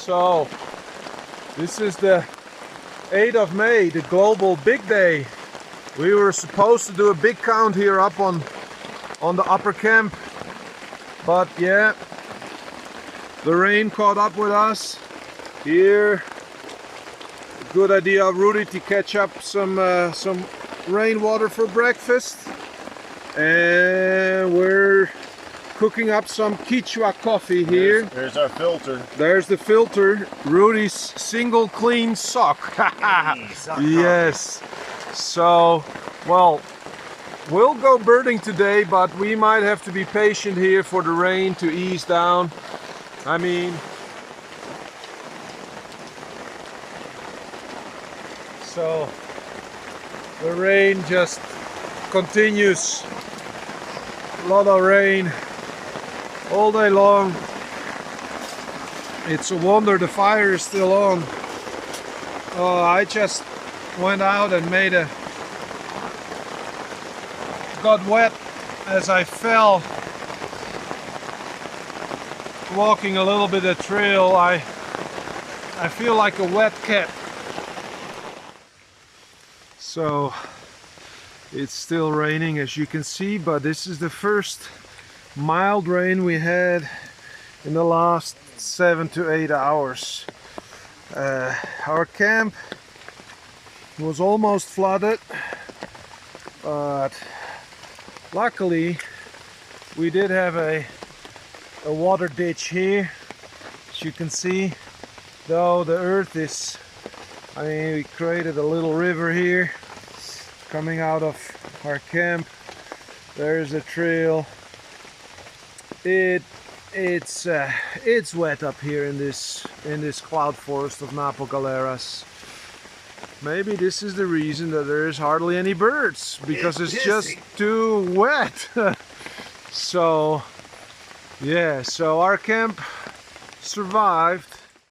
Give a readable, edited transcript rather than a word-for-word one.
So this is the 8th of May, the global big day. We were supposed to do a big count here up on the upper camp, but yeah, the rain caught up with us here. Good idea of Rudy to catch up some rainwater for breakfast, and we're cooking up some Quichua coffee here. There's our filter. There's the filter. Rudy's single clean sock. Yes. So, well, we'll go birding today, but we might have to be patient here for the rain to ease down. I mean, so the rain just continues. A lot of rain all day long. It's a wonder the fire is still on. Oh, I just went out and got wet as I fell walking a little bit of trail. I feel like a wet cat. So it's still raining, as you can see, but this is the first mild rain we had in the last 7 to 8 hours. Our camp was almost flooded, but luckily we did have a water ditch here, as you can see. Though the earth is, I mean, we created a little river here coming out of our camp. There's a trail. It's wet up here in this cloud forest of Napo Galeras. Maybe this is the reason that there is hardly any birds, because it's just too wet. So yeah, so our camp survived.